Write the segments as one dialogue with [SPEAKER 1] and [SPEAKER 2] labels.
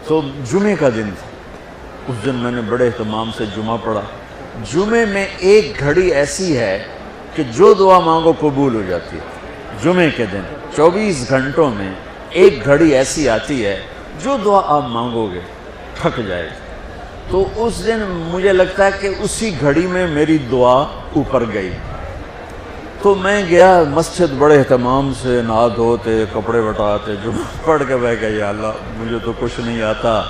[SPEAKER 1] تو جمعے کا دن تھا، اس دن میں نے بڑے اہتمام سے جمعہ پڑھا۔ جمعے میں ایک گھڑی ایسی ہے کہ جو دعا مانگو قبول ہو جاتی ہے۔ جمعے کے دن 24 گھنٹوں میں ایک گھڑی ایسی آتی ہے جو دعا آپ مانگو گے پھک جائے گی۔ تو اس دن مجھے لگتا ہے کہ اسی گھڑی میں میری دعا اوپر گئی۔ تو میں گیا مسجد بڑے اہتمام سے، نہا دھوتے، کپڑے وٹاتے، جمعہ پڑھ کے میں کہا یا اللہ مجھے تو کچھ نہیں آتا،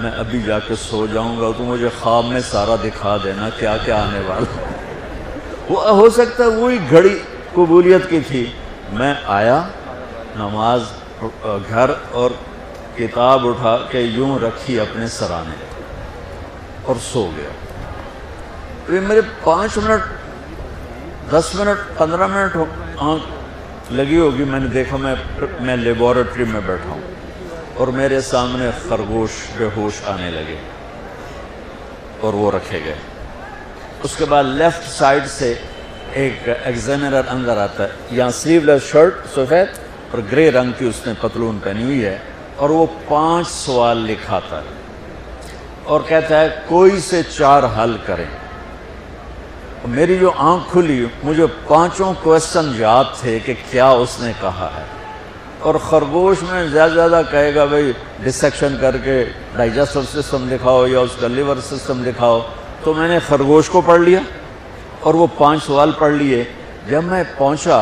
[SPEAKER 1] میں ابھی جا کے سو جاؤں گا، تو مجھے خواب میں سارا دکھا دینا کیا کیا آنے والا۔ وہ ہو سکتا ہے وہی گھڑی قبولیت کی تھی۔ میں آیا، نماز گھر اور کتاب اٹھا کے یوں رکھی اپنے سرانے اور سو گیا۔ یہ میرے 5 منٹ 10 منٹ 15 منٹ آنکھ لگی ہوگی، میں نے دیکھا میں لیبارٹری میں بیٹھا ہوں اور میرے سامنے خرگوش بے ہوش آنے لگے اور وہ رکھے گئے۔ اس کے بعد لیفٹ سائڈ سے ایک ایگزامینر اندر آتا ہے، یہاں سلیو لیس شرٹ سفید اور گرے رنگ کی اس نے پتلون پہنی ہوئی ہے، اور وہ 5 سوال لکھاتا ہے اور کہتا ہے کوئی سے 4 حل کریں۔ میری جو آنکھ کھلی مجھے 5 کویسچن یاد تھے کہ کیا اس نے کہا ہے، اور خرگوش میں زیادہ زیادہ کہے گا بھئی ڈسیکشن کر کے ڈائجسٹو سسٹم دکھاؤ یا اس کا لیور سسٹم دکھاؤ، تو میں نے خرگوش کو پڑھ لیا اور وہ 5 سوال پڑھ لیے۔ جب میں پہنچا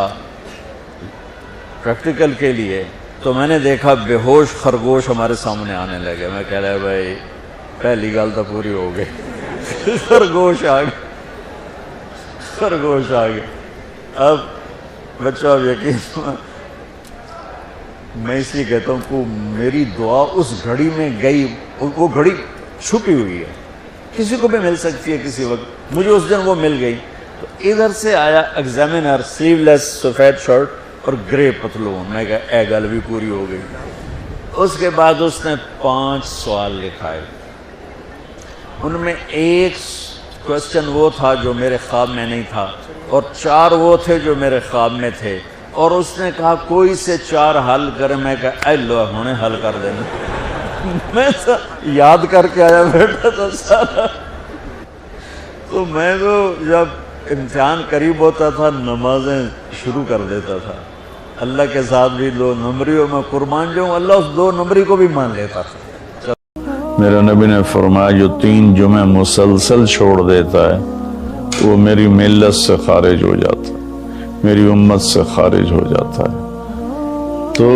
[SPEAKER 1] پریکٹیکل کے لیے تو میں نے دیکھا بے ہوش خرگوش ہمارے سامنے آنے لگے۔ میں کہہ رہا بھائی پہلی گل تو پوری ہو گئی، خرگوش آ گیا، خرگوش آ گیا۔ اب بچہ اب یقین میں اس لیے کہتا ہوں کہ میری دعا اس گھڑی میں گئی، وہ گھڑی چھپی ہوئی ہے، کسی کو بھی مل سکتی ہے کسی وقت، مجھے اس دن وہ مل گئی۔ تو ادھر سے آیا ایگزامینر، سلیو لیس سفید شرٹ اور گرے پتلون، میں کہا اے گل بھی پوری ہو گئی۔ اس کے بعد اس نے 5 سوال لکھائے، ان میں ایک کویسچن وہ تھا جو میرے خواب میں نہیں تھا اور 4 وہ تھے جو میرے خواب میں تھے، اور اس نے کہا کوئی سے 4 حل کرے۔ میں کہا اے اللہ ہونے حل کر دینا، میں یاد کر کے آیا بیٹھا تھا سارا۔ تو میں تو جب امتحان قریب ہوتا تھا نمازیں شروع کر دیتا تھا، اللہ کے ساتھ بھی 2 نمبریوں میں قربان جاؤں، اللہ اس 2 نمبری کو بھی مان لیتا تھا۔
[SPEAKER 2] میرے نبی نے فرمایا جو 3 جمعے مسلسل چھوڑ دیتا ہے وہ میری ملت سے خارج ہو جاتا ہے، میری امت سے خارج ہو جاتا ہے۔ تو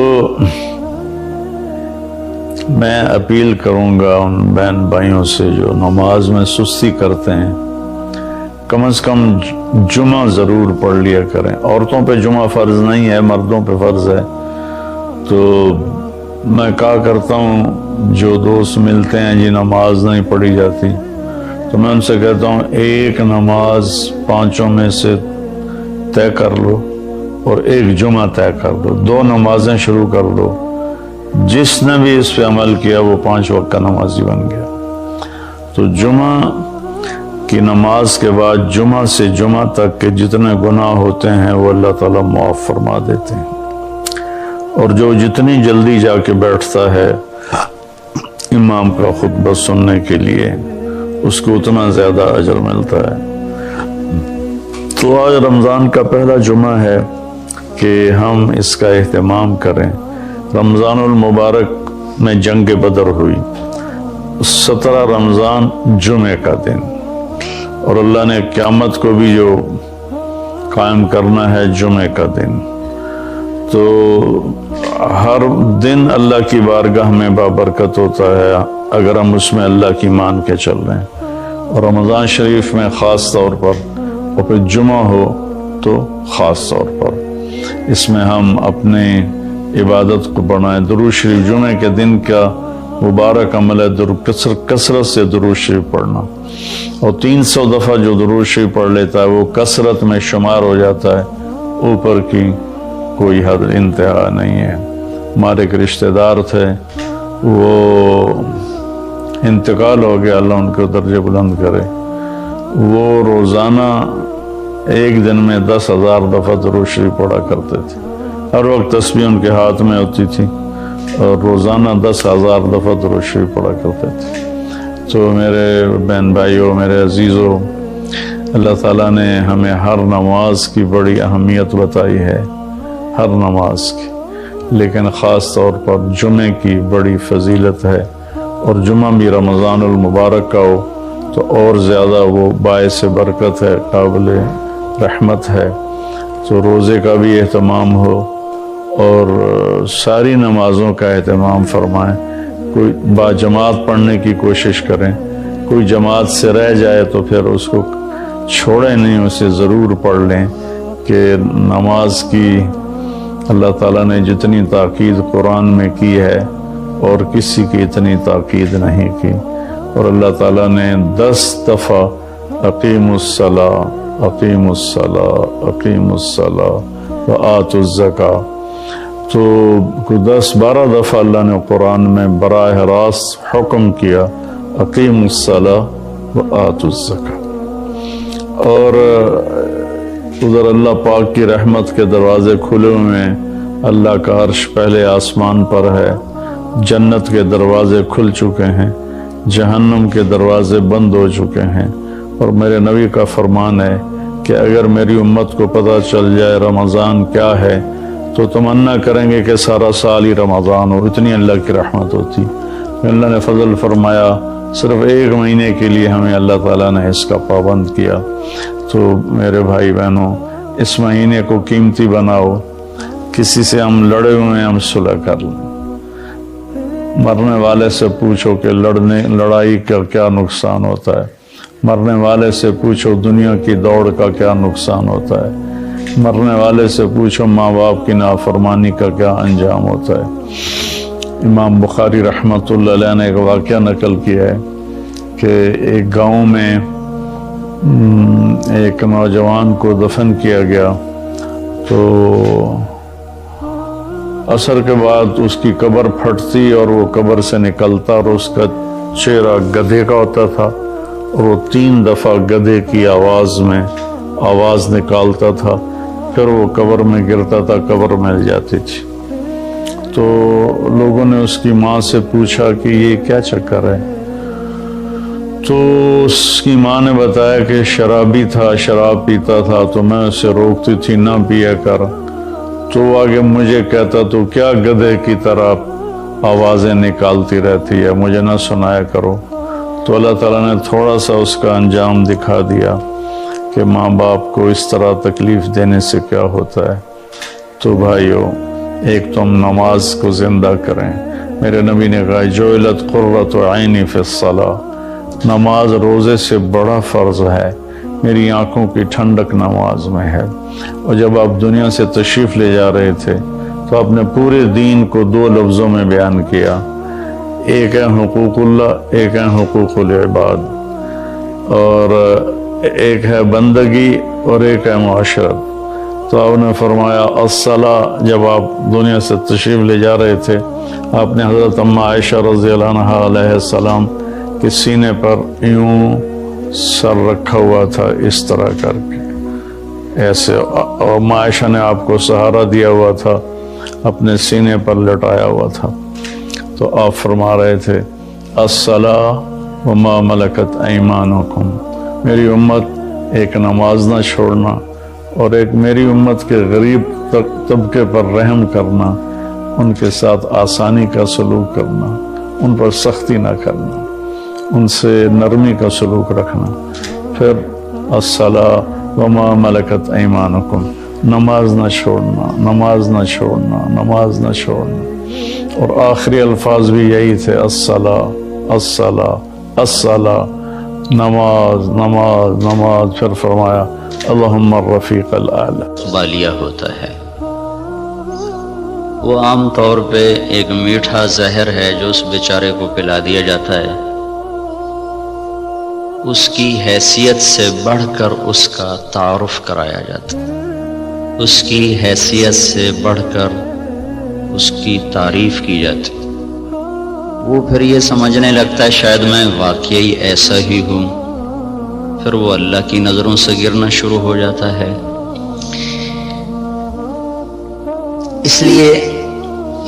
[SPEAKER 2] میں اپیل کروں گا ان بہن بھائیوں سے جو نماز میں سستی کرتے ہیں، کم از کم جمعہ ضرور پڑھ لیا کریں۔ عورتوں پہ جمعہ فرض نہیں ہے، مردوں پہ فرض ہے۔ تو میں کہا کرتا ہوں جو دوست ملتے ہیں جی نماز نہیں پڑھی جاتی، تو میں ان سے کہتا ہوں ایک نماز 5 میں سے طے کر لو اور ایک جمعہ طے کر لو، 2 نمازیں شروع کر لو۔ جس نے بھی اس پہ عمل کیا وہ 5 وقت کا نمازی بن گیا۔ تو جمعہ کی نماز کے بعد جمعہ سے جمعہ تک کے جتنے گناہ ہوتے ہیں وہ اللہ تعالیٰ معاف فرما دیتے ہیں، اور جو جتنی جلدی جا کے بیٹھتا ہے امام کا خطبہ سننے کے لیے اس کو اتنا زیادہ اجر ملتا ہے۔ تو آج رمضان کا پہلا جمعہ ہے کہ ہم اس کا اہتمام کریں۔ رمضان المبارک میں جنگ بدر ہوئی، 17 رمضان جمعے کا دن، اور اللہ نے قیامت کو بھی جو قائم کرنا ہے جمعے کا دن۔ تو ہر دن اللہ کی بارگاہ میں بابرکت ہوتا ہے اگر ہم اس میں اللہ کی مان کے چل رہے ہیں، اور رمضان شریف میں خاص طور پر، اور پھر جمعہ ہو تو خاص طور پر اس میں ہم اپنے عبادت کو بڑھائیں۔ درود شریف جمعے کے دن کا مبارک عمل ہے، کثرت سے درود شریف پڑھنا، اور 300 دفعہ جو درود شریف پڑھ لیتا ہے وہ کثرت میں شمار ہو جاتا ہے، اوپر کی کوئی حد انتہا نہیں ہے۔ ہمارے ایک رشتہ دار تھے، وہ انتقال ہو گیا، اللہ ان کو درجے بلند کرے۔ وہ روزانہ ایک دن میں 10,000 دفعہ درود شریف پڑھا کرتے تھے، ہر وقت تسبیح ان کے ہاتھ میں ہوتی تھی، اور روزانہ 10,000 دفعہ درود شریف پڑھا کرتے تھے۔ تو میرے بہن بھائیوں، میرے عزیزوں، اللہ تعالیٰ نے ہمیں ہر نماز کی بڑی اہمیت بتائی ہے، ہر نماز کی، لیکن خاص طور پر جمعے کی بڑی فضیلت ہے، اور جمعہ بھی رمضان المبارک کا ہو تو اور زیادہ وہ باعث برکت ہے، قابل رحمت ہے۔ تو روزے کا بھی اہتمام ہو اور ساری نمازوں کا اہتمام فرمائیں، کوئی با جماعت پڑھنے کی کوشش کریں، کوئی جماعت سے رہ جائے تو پھر اس کو چھوڑیں نہیں، اسے ضرور پڑھ لیں، کہ نماز کی اللہ تعالیٰ نے جتنی تاکید قرآن میں کی ہے اور کسی کی اتنی تاکید نہیں کی۔ اور اللہ تعالیٰ نے 10 دفعہ اقیموا الصلاۃ، اقیموا الصلاۃ، اقیموا الصلاۃ وآتوا الزکاۃ، تو 10-12 دفعہ اللہ نے قرآن میں براہ راست حکم کیا اقیموا الصلاۃ وآتوا الزکاۃ۔ اور ادھر اللہ پاک کی رحمت کے دروازے کھلے ہوئے ہیں، اللہ کا عرش پہلے آسمان پر ہے، جنت کے دروازے کھل چکے ہیں، جہنم کے دروازے بند ہو چکے ہیں۔ اور میرے نبی کا فرمان ہے کہ اگر میری امت کو پتہ چل جائے رمضان کیا ہے تو تمنا کریں گے کہ سارا سال ہی رمضان ہو، اتنی اللہ کی رحمت ہوتی۔ اللہ نے فضل فرمایا، صرف 1 مہینے کے لیے ہمیں اللہ تعالیٰ نے اس کا پابند کیا۔ تو میرے بھائی بہنوں، اس مہینے کو قیمتی بناؤ، کسی سے ہم لڑے ہوئے ہیں ہم صلح کر لیں، مرنے والے سے پوچھو کہ لڑائی کا کیا نقصان ہوتا ہے، مرنے والے سے پوچھو دنیا کی دوڑ کا کیا نقصان ہوتا ہے، مرنے والے سے پوچھو ماں باپ کی نافرمانی کا کیا انجام ہوتا ہے۔ امام بخاری رحمۃ اللہ علیہ نے ایک واقعہ نقل کیا ہے کہ ایک گاؤں میں ایک نوجوان کو دفن کیا گیا، تو عصر کے بعد اس کی قبر پھٹتی اور وہ قبر سے نکلتا، اور اس کا چہرہ گدھے کا ہوتا تھا، اور وہ 3 دفعہ گدھے کی آواز میں آواز نکالتا تھا، پھر وہ قبر میں گرتا تھا، قبر مل جاتی تھی۔ تو لوگوں نے اس کی ماں سے پوچھا کہ یہ کیا چکر ہے؟ تو اس کی ماں نے بتایا کہ شرابی تھا، شراب پیتا تھا، تو میں اسے روکتی تھی نہ پیا کر، تو آگے مجھے کہتا تو کیا گدھے کی طرح آوازیں نکالتی رہتی ہے، مجھے نہ سنایا کرو۔ تو اللہ تعالیٰ نے تھوڑا سا اس کا انجام دکھا دیا کہ ماں باپ کو اس طرح تکلیف دینے سے کیا ہوتا ہے۔ تو بھائیو، ایک تو ہم نماز کو زندہ کریں۔ میرے نبی نے کہا جعلت قرۃ عینی فی الصلاۃ، نماز روزے سے بڑا فرض ہے، میری آنکھوں کی ٹھنڈک نماز میں ہے۔ اور جب آپ دنیا سے تشریف لے جا رہے تھے تو آپ نے پورے دین کو 2 لفظوں میں بیان کیا، ایک ہے حقوق اللہ، ایک ہے حقوق العباد، اور ایک ہے بندگی اور ایک ہے معاشرت۔ تو آپ نے فرمایا الصلاۃ، جب آپ دنیا سے تشریف لے جا رہے تھے آپ نے حضرت اماں عائشہ رضی اللہ عنہا علیہ السلام کے سینے پر یوں سر رکھا ہوا تھا، اس طرح کر کے ایسے، اور اماں عائشہ نے آپ کو سہارا دیا ہوا تھا، اپنے سینے پر لٹایا ہوا تھا۔ تو آپ فرما رہے تھے الصلاۃ وما ملکت ایمانکم، میری امت ایک نماز نہ چھوڑنا، اور ایک میری امت کے غریب طبقے پر رحم کرنا، ان کے ساتھ آسانی کا سلوک کرنا، ان پر سختی نہ کرنا، ان سے نرمی کا سلوک رکھنا۔ پھر الصلاۃ وما ملکت ایمانکم، نماز نہ چھوڑنا، نماز نہ چھوڑنا، نماز نہ چھوڑنا۔ اور آخری الفاظ بھی یہی تھے، الصلاۃ الصلاۃ الصلاۃ، نماز نماز نماز۔ پھر فرمایا اللہم الرفیق الاعلی۔
[SPEAKER 3] بالیہ ہوتا ہے، وہ عام طور پہ ایک میٹھا زہر ہے جو اس بیچارے کو پلا دیا جاتا ہے، اس کی حیثیت سے بڑھ کر اس کا تعارف کرایا جاتا ہے، اس کی حیثیت سے بڑھ کر اس کی تعریف کی جاتی، وہ پھر یہ سمجھنے لگتا ہے شاید میں واقعی ایسا ہی ہوں، پھر وہ اللہ کی نظروں سے گرنا شروع ہو جاتا ہے۔ اس لیے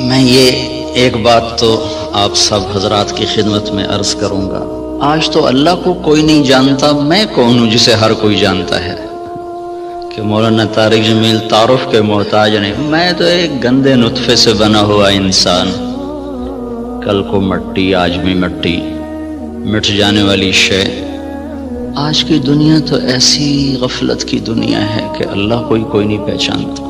[SPEAKER 3] میں یہ ایک بات تو آپ سب حضرات کی خدمت میں عرض کروں گا، آج تو اللہ کو کوئی نہیں جانتا، میں کون ہوں جسے ہر کوئی جانتا ہے؟ کہ مولانا طارق جمیل تعارف کے محتاج نہیں، میں تو ایک گندے نطفے سے بنا ہوا انسان، کل کو مٹی آج بھی مٹی، مٹ جانے والی شے۔ آج کی دنیا تو ایسی غفلت کی دنیا ہے کہ اللہ کوئی نہیں پہچانتا۔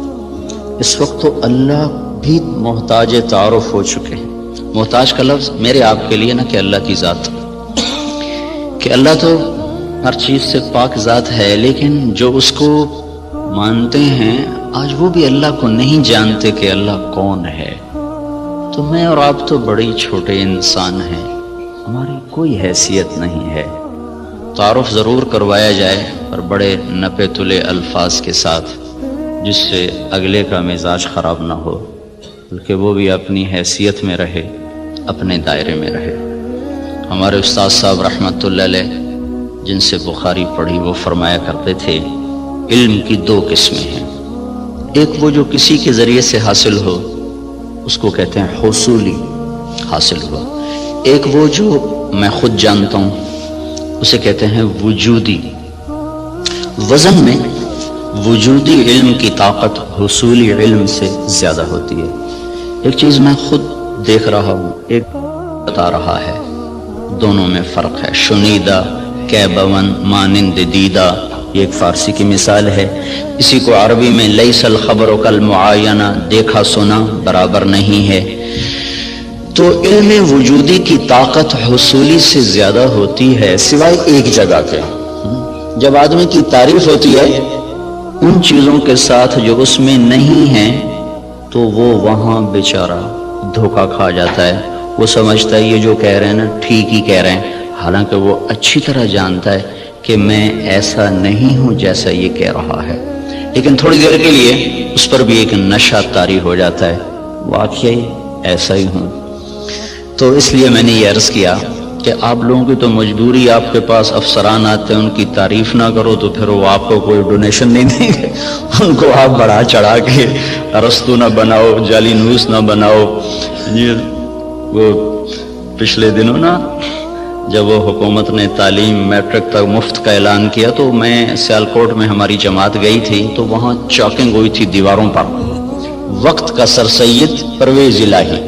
[SPEAKER 3] اس وقت تو اللہ بھی محتاج تعارف ہو چکے ہیں۔ محتاج کا لفظ میرے آپ کے لیے نہ کہ اللہ کی ذات، کہ اللہ تو ہر چیز سے پاک ذات ہے، لیکن جو اس کو مانتے ہیں آج وہ بھی اللہ کو نہیں جانتے کہ اللہ کون ہے۔ تو میں اور آپ تو بڑے چھوٹے انسان ہیں، ہماری کوئی حیثیت نہیں ہے۔ تعارف ضرور کروایا جائے اور بڑے نپے تلے الفاظ کے ساتھ، جس سے اگلے کا مزاج خراب نہ ہو، بلکہ وہ بھی اپنی حیثیت میں رہے، اپنے دائرے میں رہے۔ ہمارے استاد صاحب رحمۃ اللہ علیہ جن سے بخاری پڑھی، وہ فرمایا کرتے تھے علم کی دو قسمیں ہیں، ایک وہ جو کسی کے ذریعے سے حاصل ہو، اس کو کہتے ہیں حصولی، حاصل ہوا۔ ایک وہ جو میں خود جانتا ہوں، اسے کہتے ہیں وجودی۔ وزن میں وجودی علم کی طاقت حصولی علم سے زیادہ ہوتی ہے۔ ایک چیز میں خود دیکھ رہا ہوں، ایک بتا رہا ہے، دونوں میں فرق ہے۔ شنیدہ کیبون مانند دیدہ، یہ ایک فارسی کی مثال ہے۔ اسی کو عربی میں لیس الخبر کالمعاینہ، دیکھا سنا برابر نہیں ہے۔ تو علم وجودی کی طاقت حصولی سے زیادہ ہوتی ہے، سوائے ایک جگہ کے، جب آدمی کی تعریف ہوتی ہے ان چیزوں کے ساتھ جو اس میں نہیں ہیں، تو وہ وہاں بیچارہ دھوکہ کھا جاتا ہے۔ وہ سمجھتا ہے یہ جو کہہ رہے ہیں نا ٹھیک ہی کہہ رہے ہیں، حالانکہ وہ اچھی طرح جانتا ہے کہ میں ایسا نہیں ہوں جیسا یہ کہہ رہا ہے، لیکن تھوڑی دیر کے لیے اس پر بھی ایک نشہ طاری ہو جاتا ہے، واقعی ایسا ہی ہوں۔ تو اس لیے میں نے یہ عرض کیا کہ آپ لوگوں کی تو مجبوری، آپ کے پاس افسران آتے ہیں، ان کی تعریف نہ کرو تو پھر وہ آپ کو کوئی ڈونیشن نہیں دیں گے، ان کو آپ بڑھا چڑھا کے ارسطو نہ بناؤ، جعلی نوس نہ بناؤ۔ وہ پچھلے دنوں نا جب وہ حکومت نے تعلیم میٹرک تک مفت کا اعلان کیا، تو میں سیالکوٹ میں ہماری جماعت گئی تھی، تو وہاں چاکنگ ہوئی تھی دیواروں پر، وقت کا سر سید پرویز الہی۔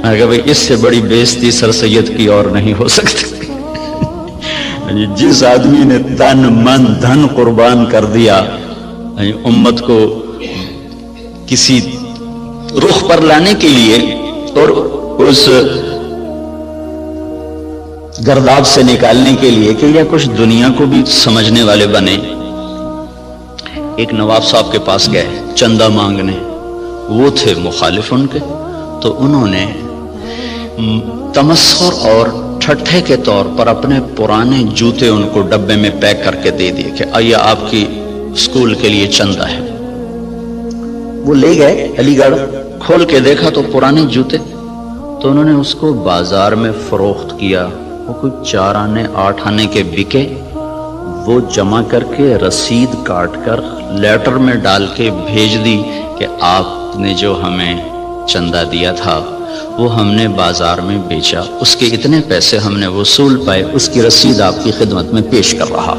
[SPEAKER 3] میں کہا بھائی اس سے بڑی بےزتی سر سید کی اور نہیں ہو سکتی۔ جس آدمی نے تن من دھن قربان کر دیا امت کو کسی رخ پر لانے کے لیے اور اس گرداب سے نکالنے کے لیے کہ یا کچھ دنیا کو بھی سمجھنے والے بنے۔ ایک نواب صاحب کے پاس گئے چندہ مانگنے، وہ تھے مخالف ان کے، تو انہوں نے تمسخر اور ٹھٹھے کے طور پر اپنے پرانے جوتے ان کو ڈبے میں پیک کر کے دے دیے کہ آئیے آپ کی اسکول کے لیے چندہ ہے۔ وہ لے گئے علی گڑھ، کھول کے دیکھا تو پرانے جوتے، تو انہوں نے اس کو بازار میں فروخت کیا، وہ کوئی 4 آنے 8 آنے کے بکے، وہ جمع کر کے رسید کاٹ کر لیٹر میں ڈال کے بھیج دی کہ آپ نے جو ہمیں چندہ دیا تھا وہ ہم نے بازار میں بیچا، اس کے اتنے پیسے ہم نے وصول پائے، اس کی رسید آپ کی خدمت میں پیش کر رہا۔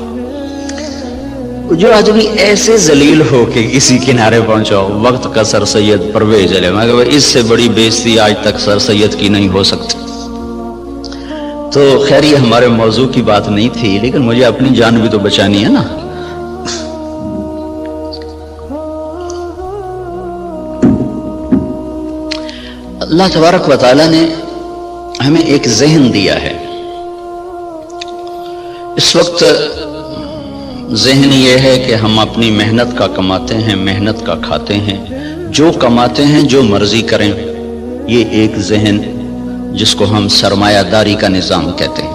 [SPEAKER 3] جو آدمی ایسے ذلیل ہو کے کسی کنارے پہنچاؤ، وقت کا سر سید پرویز علیہ، میں کہا اس سے بڑی بےزتی آج تک سر سید کی نہیں ہو سکتی۔ تو خیر یہ ہمارے موضوع کی بات نہیں تھی، لیکن مجھے اپنی جان بھی تو بچانی ہے نا۔ اللہ تبارک و تعالیٰ نے ہمیں ایک ذہن دیا ہے۔ اس وقت ذہن یہ ہے کہ ہم اپنی محنت کا کماتے ہیں، محنت کا کھاتے ہیں، جو کماتے ہیں جو مرضی کریں، یہ ایک ذہن جس کو ہم سرمایہ داری کا نظام کہتے ہیں۔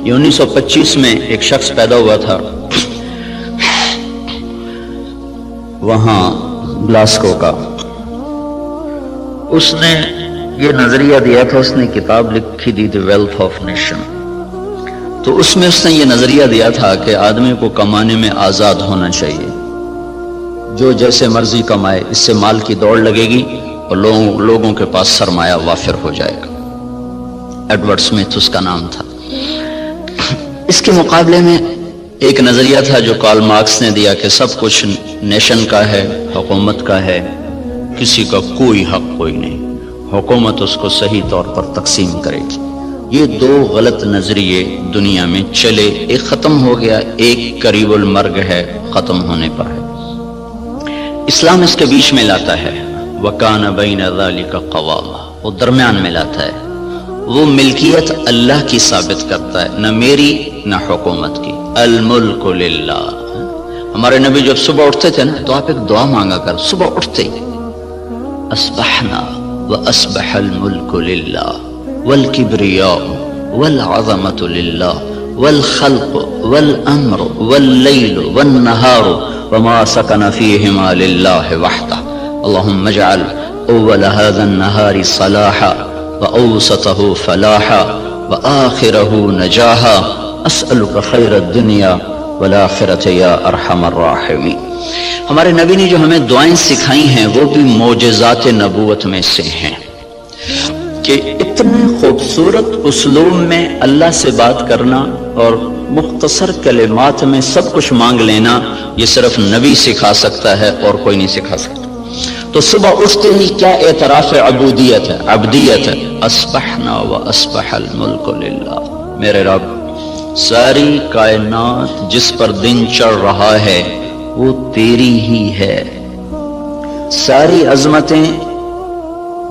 [SPEAKER 3] یہ 1925 میں ایک شخص پیدا ہوا تھا وہاں گلاسکو کا، اس نے یہ نظریہ دیا تھا، اس نے کتاب لکھی تھی دی ویلتھ آف نیشن، تو اس میں اس نے یہ نظریہ دیا تھا کہ آدمی کو کمانے میں آزاد ہونا چاہیے، جو جیسے مرضی کمائے، اس سے مال کی دوڑ لگے گی اور لوگوں کے پاس سرمایہ وافر ہو جائے گا۔ ایڈورڈ سمتھ اس کا نام تھا۔ اس کے مقابلے میں ایک نظریہ تھا جو کارل مارکس نے دیا کہ سب کچھ نیشن کا ہے، حکومت کا ہے، کسی کا کوئی حق کوئی نہیں، حکومت اس کو صحیح طور پر تقسیم کرے گی۔ یہ دو غلط نظریے دنیا میں چلے، ایک ختم ہو گیا، ایک قریب المرگ ہے، ختم ہونے پر ہے۔ اسلام اس کے بیچ میں لاتا ہے، وَكَانَ بَيْنَ ذَلِكَ قَوَامًا، وہ درمیان میں لاتا ہے۔ وہ ملکیت اللہ کی ثابت کرتا ہے، نہ میری نہ حکومت کی۔ الملک للہ۔ ہمارے نبی جب صبح اٹھتے تھے نا تو آپ ایک دعا مانگا کر، صبح اٹھتے ہی اصبحنا وَأَصْبَحَ الْمُلْكُ لِلَّهِ وَالْكِبْرِيَاءُ وَالْعَظَمَةُ لِلَّهِ وَالْخَلْقُ وَالْأَمْرُ وَاللَّيْلُ وَالنَّهَارُ وَمَا سَكَنَ فِيهِمَا لِلَّهِ وَحْدَهُ اللهم اجعل أول هذا النهار صلاحا وأوسطه فلاحا وآخره نجاحا أسألك خير الدنيا والآخرة یا ارحم الراحمین۔ ہمارے نبی نے جو ہمیں دعائیں سکھائی ہیں وہ بھی معجزات نبوت میں سے ہیں کہ اتنے خوبصورت اسلوب میں اللہ سے بات کرنا اور مختصر کلمات میں سب کچھ مانگ لینا، یہ صرف نبی سکھا سکتا ہے اور کوئی نہیں سکھا سکتا۔ تو صبح اٹھتے ہی کیا اعتراف عبودیت ہے، عبدیت ہے، اصبحنا واصبح الملک للہ۔ میرے رب، ساری کائنات جس پر دن چڑھ رہا ہے وہ تیری ہی ہے، ساری عظمتیں،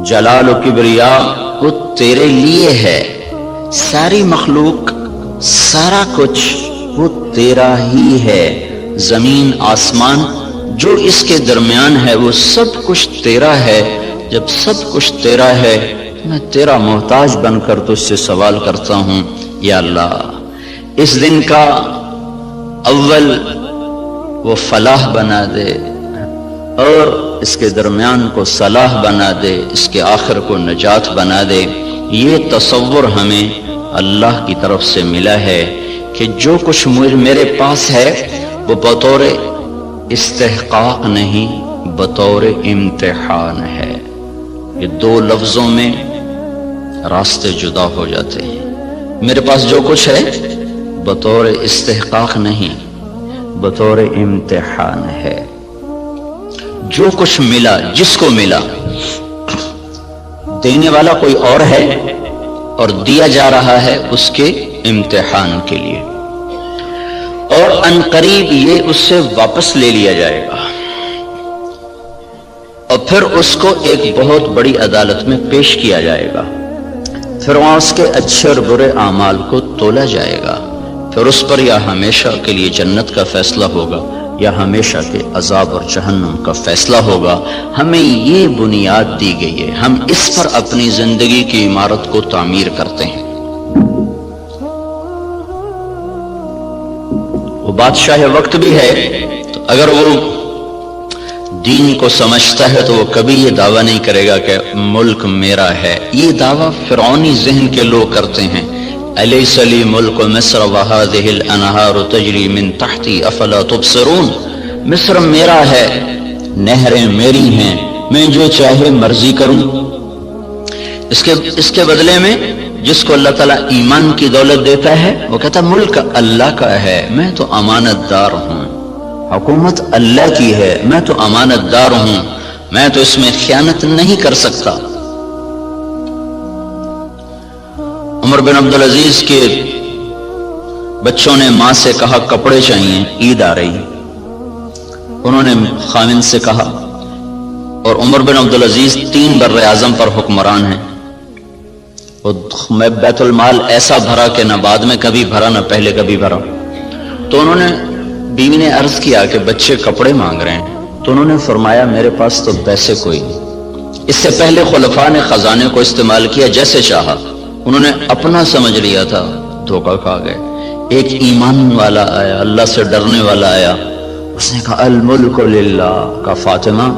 [SPEAKER 3] جلال و کبریا وہ تیرے لیے ہے، ساری مخلوق، سارا کچھ وہ تیرا ہی ہے، زمین آسمان جو اس کے درمیان ہے وہ سب کچھ تیرا ہے۔ جب سب کچھ تیرا ہے میں تیرا محتاج بن کر تجھ سے سوال کرتا ہوں، یا اللہ اس دن کا اول وہ فلاح بنا دے اور اس کے درمیان کو صلاح بنا دے، اس کے آخر کو نجات بنا دے۔ یہ تصور ہمیں اللہ کی طرف سے ملا ہے کہ جو کچھ میرے پاس ہے وہ بطور استحقاق نہیں، بطور امتحان ہے۔ یہ دو لفظوں میں راستے جدا ہو جاتے ہیں۔ میرے پاس جو کچھ ہے بطور استحقاق نہیں، بطور امتحان ہے۔ جو کچھ ملا، جس کو ملا، دینے والا کوئی اور ہے اور دیا جا رہا ہے اس کے امتحان کے لیے، اور عنقریب یہ اس سے واپس لے لیا جائے گا اور پھر اس کو ایک بہت بڑی عدالت میں پیش کیا جائے گا، پھر وہاں اس کے اچھے اور برے اعمال کو تولا جائے گا، پھر اس پر یا ہمیشہ کے لیے جنت کا فیصلہ ہوگا یا ہمیشہ کے عذاب اور جہنم کا فیصلہ ہوگا۔ ہمیں یہ بنیاد دی گئی ہے، ہم اس پر اپنی زندگی کی عمارت کو تعمیر کرتے ہیں۔ وہ بادشاہ وقت بھی ہے، تو اگر وہ دین کو سمجھتا ہے تو وہ کبھی یہ دعویٰ نہیں کرے گا کہ ملک میرا ہے۔ یہ دعویٰ فرعونی ذہن کے لوگ کرتے ہیں، الیس لی ملک مصر وہذہ الانہار تجری من تحتی افلا تبصرون، مصر میرا ہے، نہریں میری ہیں، میں جو چاہے مرضی کروں۔ اس کے بدلے میں جس کو اللہ تعالیٰ ایمان کی دولت دیتا ہے وہ کہتا ہے ملک اللہ کا ہے، میں تو امانت دار ہوں، حکومت اللہ کی ہے، میں تو امانت دار ہوں، میں تو اس میں خیانت نہیں کر سکتا۔ عمر بن عبدالعزیز کے بچوں نے ماں سے کہا کپڑے چاہیے، عید آ رہی، انہوں نے خاوند سے کہا، اور عمر بن عبدالعزیز 3 بر اعظم پر حکمران ہیں، میں بیت المال ایسا بھرا کہ نہ بعد میں کبھی بھرا نہ پہلے کبھی بھرا۔ تو انہوں نے، بیوی نے عرض کیا کہ بچے کپڑے مانگ رہے ہیں، تو انہوں نے فرمایا میرے پاس تو پیسے کوئی نہیں۔ اس سے پہلے خلفاء نے خزانے کو استعمال کیا جیسے چاہا، انہوں نے اپنا سمجھ لیا تھا، دھوکہ کھا گئے۔ ایک ایمان والا آیا، اللہ سے ڈرنے والا آیا، اس نے کہا الملک للہ، کہا فاطمہ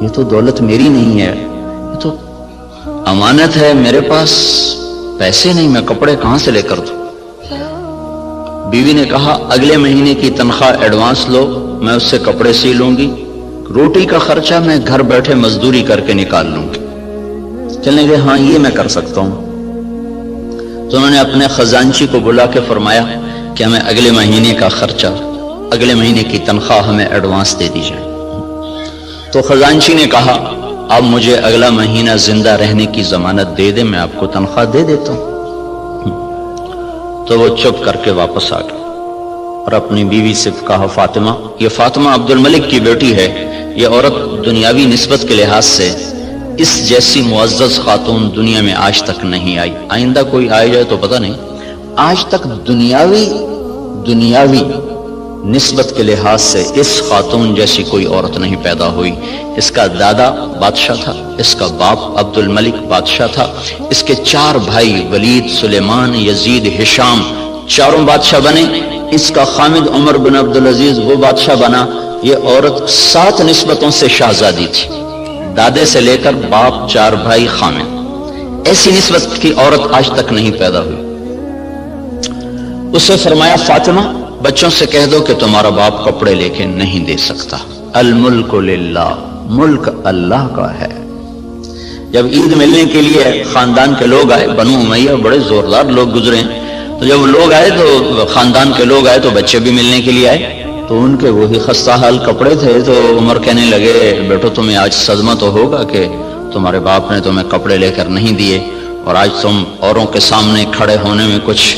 [SPEAKER 3] یہ تو دولت میری نہیں ہے، یہ تو امانت ہے، میرے پاس پیسے نہیں، میں کپڑے کہاں سے لے کر دوں۔ بیوی نے کہا اگلے مہینے کی تنخواہ ایڈوانس لو، میں اس سے کپڑے سی لوں گی۔ روٹی کا خرچہ میں گھر بیٹھے مزدوری کر کے نکال لوں گی. چلنے گئے ہاں یہ میں کر سکتا ہوں. تو انہوں نے اپنے خزانچی کو بلا کے فرمایا کہ ہمیں اگلے مہینے کا خرچہ، اگلے مہینے کی تنخواہ ہمیں ایڈوانس دے دی جائے. تو خزانچی نے کہا اب مجھے اگلا مہینہ زندہ رہنے کی ضمانت دے دے، میں آپ کو تنخواہ دے دیتا ہوں. تو وہ چپ کر کے واپس آ گئے اور اپنی بیوی سے کہا فاطمہ، یہ فاطمہ عبد الملک کی بیٹی ہے، یہ عورت دنیاوی نسبت کے لحاظ سے اس جیسی معزز خاتون دنیا میں آج تک نہیں آئی، آئندہ کوئی آئے جائے تو پتہ نہیں، آج تک دنیاوی نسبت کے لحاظ سے اس خاتون جیسی کوئی عورت نہیں پیدا ہوئی. اس کا دادا بادشاہ تھا، اس کا باپ عبد الملک بادشاہ تھا، اس کے 4 بھائی ولید، سلیمان، یزید، ہشام، چاروں بادشاہ بنے. اس کا خامد عمر بن عبدالعزیز وہ بادشاہ بنا. یہ عورت 7 نسبتوں سے شہزادی تھی، دادے سے لے کر باپ، 4 بھائی، خامد. ایسی نسبت کی عورت آج تک نہیں پیدا ہوئی. اسے فرمایا فاطمہ بچوں سے کہہ دو کہ تمہارا باپ کپڑے لے کے نہیں دے سکتا. الملک للہ، ملک اللہ کا ہے. جب عید ملنے کے لیے خاندان کے لوگ آئے، بنو امیہ بڑے زوردار لوگ گزرے، تو جب لوگ آئے تو خاندان کے لوگ آئے تو بچے بھی ملنے کے لیے آئے، تو ان کے وہی خستہ حال کپڑے تھے. تو عمر کہنے لگے بیٹو تمہیں آج صدمہ تو ہوگا کہ تمہارے باپ نے تمہیں کپڑے لے کر نہیں دیے، اور آج تم اوروں کے سامنے کھڑے ہونے میں کچھ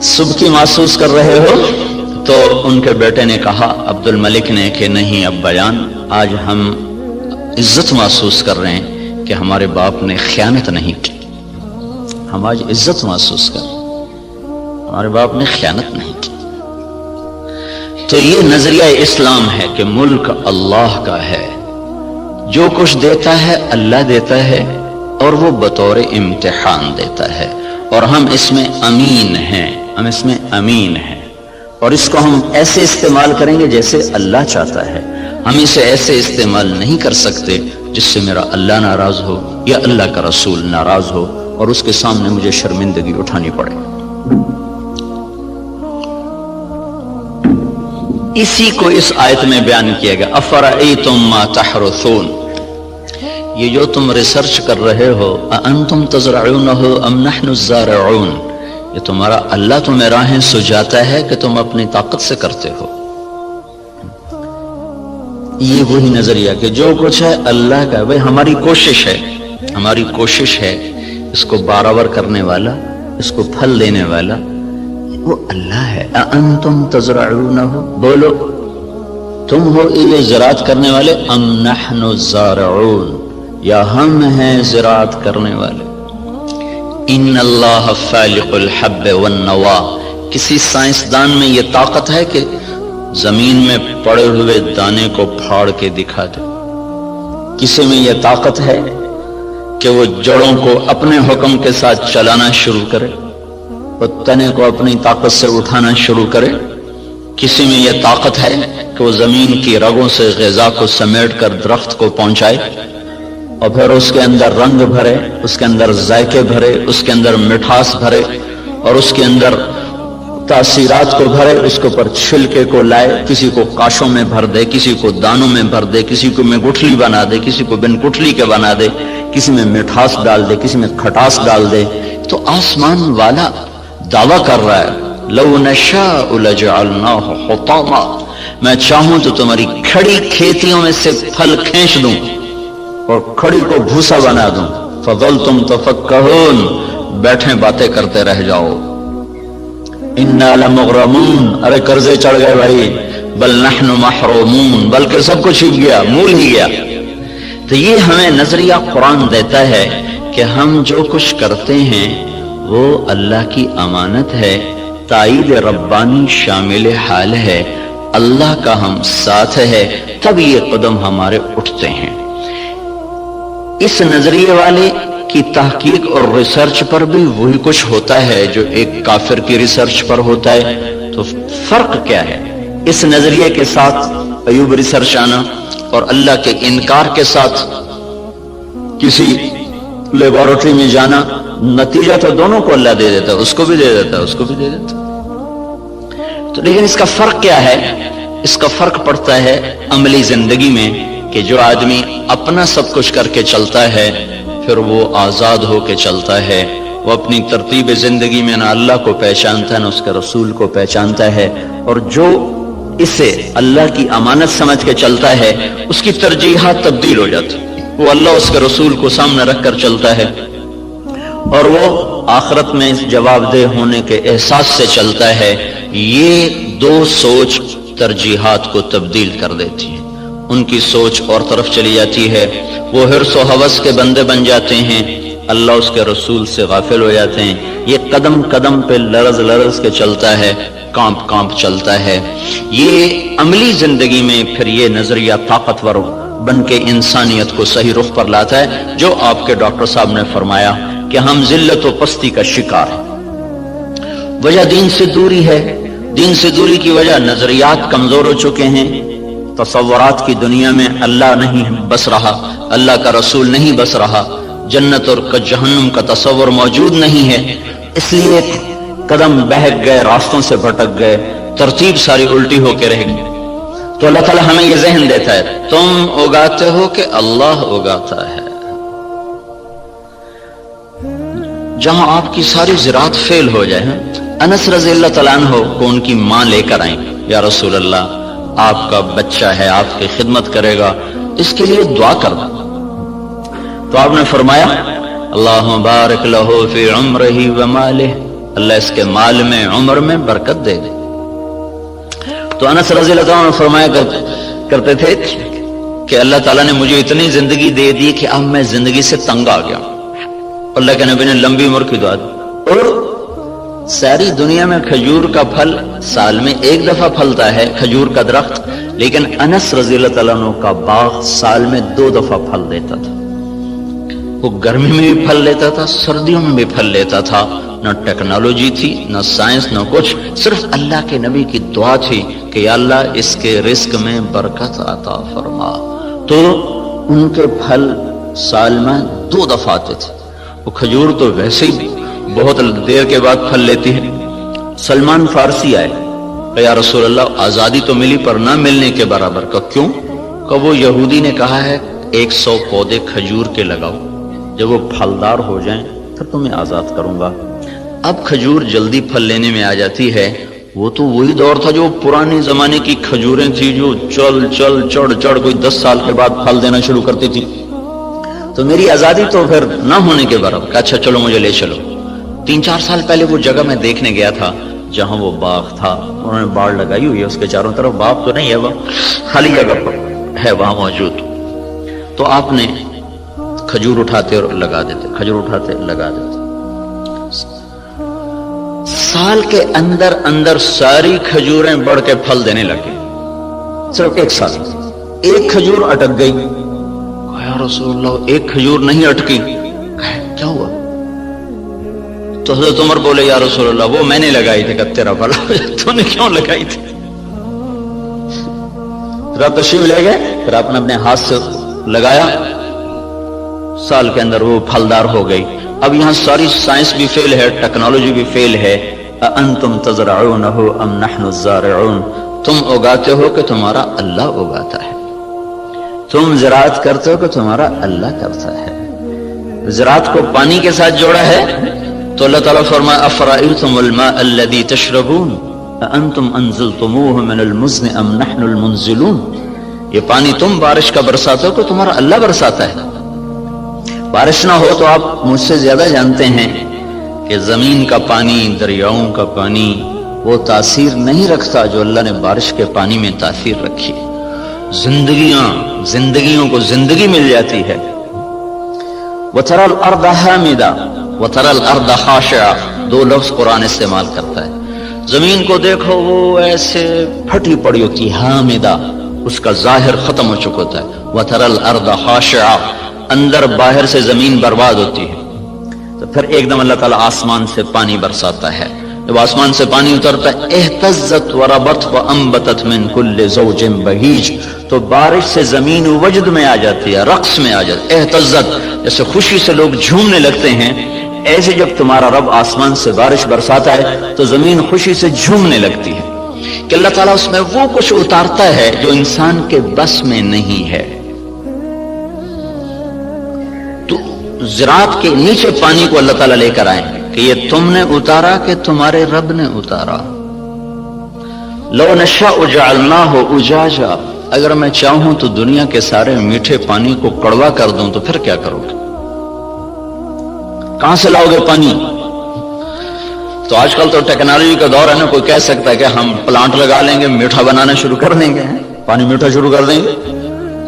[SPEAKER 3] سبکی محسوس کر رہے ہو. تو ان کے بیٹے نے کہا عبد الملک نے کہ نہیں ابا جان، آج ہم عزت محسوس کر رہے ہیں کہ ہمارے باپ نے خیانت نہیں کی. ہم آج عزت محسوس کر رہے ہیں، ہمارے باپ نے خیانت نہیں کی. تو یہ نظریہ اسلام ہے کہ ملک اللہ کا ہے، جو کچھ دیتا ہے اللہ دیتا ہے، اور وہ بطور امتحان دیتا ہے، اور ہم اس میں امین ہیں، ہم اس میں امین ہیں، اور اس کو ہم ایسے استعمال کریں گے جیسے اللہ چاہتا ہے. ہم اسے ایسے استعمال نہیں کر سکتے جس سے میرا اللہ ناراض ہو یا اللہ کا رسول ناراض ہو اور اس کے سامنے مجھے شرمندگی اٹھانی پڑے. اسی کو اس آیت میں بیان کیا گیا افرأیتم ما تحرثون، یہ جو تم ریسرچ کر رہے ہو، اانتم تزرعونہ ام نحن الزارعون، یہ تمہارا اللہ تمہیں راہیں سجاتا ہے کہ تم اپنی طاقت سے کرتے ہو. یہ وہی نظریہ کہ جو کچھ ہے اللہ کا. بھائی ہماری کوشش ہے، ہماری کوشش ہے اس کو بارآور کرنے والا، اس کو پھل دینے والا وہ اللہ ہے. انتم تزرعونہ، بولو تم ہو یہ زراعت کرنے والے، ام نحن الزارعون، یا ہم ہیں زراعت کرنے والے. ان اللہ فالق الحب والنوا، کسی سائنسدان میں یہ طاقت ہے کہ زمین میں پڑے ہوئے دانے کو پھاڑ کے دکھا دے. کسی میں یہ طاقت ہے کہ وہ جڑوں کو اپنے حکم کے ساتھ چلانا شروع کرے، وہ تنے کو اپنی طاقت سے اٹھانا شروع کرے. کسی میں یہ طاقت ہے کہ وہ زمین کی رگوں سے غذا کو سمیٹ کر درخت کو پہنچائے، اور پھر اس کے اندر رنگ بھرے، اس کے اندر ذائقے بھرے، اس کے اندر مٹھاس بھرے، اور اس کے اندر تاثیرات کو بھرے، اس کے اوپر چھلکے کو لائے، کسی کو کاشوں میں بھر دے، کسی کو دانوں میں بھر دے، کسی کو میں گٹھلی بنا دے، کسی کو بن گٹھلی کے بنا دے، کسی میں مٹھاس ڈال دے، کسی میں کھٹاس ڈال دے. تو آسمان والا دعویٰ کر رہا ہے لو نشاء لجعلناہ حطاما، میں چاہوں تو تمہاری کھڑی کھیتیوں میں سے پھل کھینچ دوں اور کھڑی کو بھوسا بنا دوں. فظلتم تفکہون، بیٹھے باتیں کرتے رہ جاؤ. انا لمغرمون، ارے قرضے چڑھ گئے بھائی. بل نحن محرومون، بلکہ سب کچھ چھپ گیا، مول ہی گیا. تو یہ ہمیں نظریہ قرآن دیتا ہے کہ ہم جو کچھ کرتے ہیں وہ اللہ کی امانت ہے، تائید ربانی شامل حال ہے، اللہ کا ہم ساتھ ہے، تب یہ قدم ہمارے اٹھتے ہیں. اس نظریے والے کی تحقیق اور ریسرچ پر بھی وہی کچھ ہوتا ہے جو ایک کافر کی ریسرچ پر ہوتا ہے. تو فرق کیا ہے؟ اس نظریے کے ساتھ ایوب ریسرچ آنا اور اللہ کے انکار کے ساتھ کسی لیبارٹری میں جانا، نتیجہ تو دونوں کو اللہ دے دیتا ہے، اس کو بھی دے دیتا ہے، اس کو بھی دے دیتا ہے. تو لیکن اس کا فرق کیا ہے اس کا فرق پڑتا ہے عملی زندگی میں کہ جو آدمی اپنا سب کچھ کر کے چلتا ہے پھر وہ آزاد ہو کے چلتا ہے، وہ اپنی ترتیب زندگی میں نہ اللہ کو پہچانتا ہے نہ اس کے رسول کو پہچانتا ہے، اور جو اسے اللہ کی امانت سمجھ کے چلتا ہے اس کی ترجیحات تبدیل ہو جاتی، وہ اللہ اس کے رسول کو سامنے رکھ کر چلتا ہے، اور وہ آخرت میں جواب دہ ہونے کے احساس سے چلتا ہے۔ یہ دو سوچ ترجیحات کو تبدیل کر دیتی ہے، ان کی سوچ اور طرف چلی جاتی ہے، وہ حرص و ہوس کے بندے بن جاتے ہیں، اللہ اس کے رسول سے غافل ہو جاتے ہیں۔ یہ قدم قدم پہ لرز لرز کے چلتا ہے، کانپ کانپ چلتا ہے۔ یہ عملی زندگی میں پھر یہ نظریہ طاقتور بن کے انسانیت کو صحیح رخ پر لاتا ہے، جو آپ کے ڈاکٹر صاحب نے فرمایا کہ ہم ذلت و پستی کا شکار ہیں۔ وجہ دین سے دوری ہے، دین سے دوری کی وجہ نظریات کمزور ہو چکے ہیں، تصورات کی دنیا میں اللہ نہیں بس رہا، اللہ کا رسول نہیں بس رہا، جنت اور جہنم کا تصور موجود نہیں ہے، اس لیے قدم بہک گئے، راستوں سے بھٹک گئے، ترتیب ساری الٹی ہو کے رہ گئی۔ تو اللہ تعالیٰ ہمیں یہ ذہن دیتا ہے، تم اگاتے ہو کہ اللہ اگاتا ہے۔ جہاں آپ کی ساری زراعت فیل ہو جائے، انس رضی اللہ تعالیٰ عنہ کو ان کی ماں لے کر آئیں، یا رسول اللہ آپ کا بچہ ہے، آپ کی خدمت کرے گا، اس کے لیے دعا کرنا۔ تو آپ نے فرمایا اللہم بارک لہ فی عمرہ و مالہ، اللہ اس کے مال میں عمر میں برکت دے دے۔ تو انس رضی اللہ تعالیٰ عنہ فرمایا کرتے تھے کہ اللہ تعالیٰ نے مجھے اتنی زندگی دے دی کہ اب میں زندگی سے تنگ آ گیا، اللہ کے نبی نے لمبی عمر کی دعا دی، اور ساری دنیا میں کھجور کا پھل سال میں ایک دفعہ پھلتا ہے، کھجور کا درخت، لیکن انس رضی اللہ تعالیٰ عنہ کا باغ سال میں 2 دفعہ پھل دیتا تھا۔ وہ گرمی میں بھی پھل لیتا تھا، سردیوں میں بھی پھل لیتا تھا، نہ ٹیکنالوجی تھی نہ سائنس نہ کچھ، صرف اللہ کے نبی کی دعا تھی کہ یا اللہ اس کے رزق میں برکت عطا فرما۔ تو ان کے پھل سال میں 2 دفعہ آتے تھے۔ وہ کھجور تو ویسے ہی بہت دیر کے بعد پھل لیتی ہے۔ سلمان فارسی آئے کہ یا رسول اللہ آزادی تو ملی پر نہ ملنے کے برابر، کا کیوں؟ کہ وہ یہودی نے کہا ہے 100 پودے کھجور کے لگاؤ، جب وہ پھلدار ہو جائیں پھر تمہیں آزاد کروں گا۔ اب کھجور جلدی پھل لینے میں آ جاتی ہے، وہ تو وہی دور تھا جو پرانے زمانے کی کھجوریں تھی جو چل چل چڑھ چڑھ کوئی 10 سال کے بعد پھل دینا شروع کرتی تھی۔ تو میری آزادی تو پھر نہ ہونے کے برابر، اچھا چلو مجھے لے چلو۔ 3-4 سال پہلے وہ جگہ میں دیکھنے گیا تھا جہاں وہ باغ تھا، انہوں نے باڑ لگائی ہوئی ہے، اس کے چاروں طرف باغ تو نہیں ہے، وہ خالی جگہ پر ہے وہاں موجود۔ تو آپ نے کھجور اٹھاتے اور لگا دیتے، کھجور اٹھاتے لگا دیتے، سال کے اندر اندر ساری کھجوریں بڑھ کے پھل دینے لگے، صرف 1 سال۔ ایک کھجور اٹک گئی، یا رسول اللہ ایک کھجور نہیں اٹکی، کیا ہوا؟ تو حضرت عمر بولے یا رسول اللہ وہ میں نے لگائی تھی۔ کہ تیرا بھلا ہو جائے، تو نے کیوں لگائی تھی؟ پھر آپ تشریف لے گئے، پھر آپ نے اپنے ہاتھ سے لگایا، سال کے اندر وہ پھلدار ہو گئی۔ اب یہاں ساری سائنس بھی فیل ہے، ٹیکنالوجی بھی فیل ہے۔ انتم تزرعونہ ام نحن الزارعون، تم اگاتے ہو کہ تمہارا اللہ اگاتا ہے، تم زراعت کرتے ہو کہ تمہارا اللہ کرتا ہے۔ زراعت کو پانی کے ساتھ جوڑا ہے تو اللہ تعالیٰ فرمایا افرأیتم الماء الذی تشربون انتم انزلتموہ من المزن ام نحن المنزلون، یہ پانی تم بارش کا برساتے ہو کہ تمہارا اللہ برساتا ہے۔ بارش نہ ہو تو آپ مجھ سے زیادہ جانتے ہیں کہ زمین کا پانی، دریاؤں کا پانی وہ تاثیر نہیں رکھتا جو اللہ نے بارش کے پانی میں تاثیر رکھی۔ زندگیوں کو زندگی مل جاتی ہے۔ وَتَرَى الْأَرْضَ حَامِدًا وَتَرَى الْأَرْضَ خَاشِعًا، 2 لفظ قرآن استعمال کرتا ہے۔ زمین کو دیکھو وہ ایسے پھٹی پڑی ہوتی ہے، حامدہ، اس کا ظاہر ختم ہو چکا ہوتا ہے۔ وَتَرَى الْأَرْضَ خَاشِعًا، اندر باہر سے زمین برباد ہوتی ہے۔ تو پھر ایک دم اللہ تعالیٰ آسمان سے پانی برساتا ہے، جب آسمان سے پانی اترتا ہے اہتزت وربت وانبتت من کل زوج بہیج، تو بارش سے زمین وجد میں آ جاتی ہے، رقص میں آ جاتی ہے۔ اہتزت جیسے خوشی سے لوگ جھومنے لگتے ہیں، ایسے جب تمہارا رب آسمان سے بارش برساتا ہے تو زمین خوشی سے جھومنے لگتی ہے۔ کہ اللہ تعالیٰ اس میں وہ کچھ اتارتا ہے جو انسان کے بس میں نہیں ہے. تو زراعت کے نیچے پانی کو اللہ تعالیٰ لے کر آئیں کہ یہ تم نے اتارا کہ تمہارے رب نے اتارا. لو نشاء جعلناہ اجاجا، اگر میں چاہوں تو دنیا کے سارے میٹھے پانی کو کڑوا کر دوں تو پھر کیا کرو گے؟ کہاں سے لاؤ گے پانی؟ تو آج کل تو ٹیکنالوجی کا دور ہے نا، کوئی کہہ سکتا ہے کہ ہم پلانٹ لگا لیں گے، میٹھا بنانا شروع کر دیں گے، پانی میٹھا شروع کر دیں گے.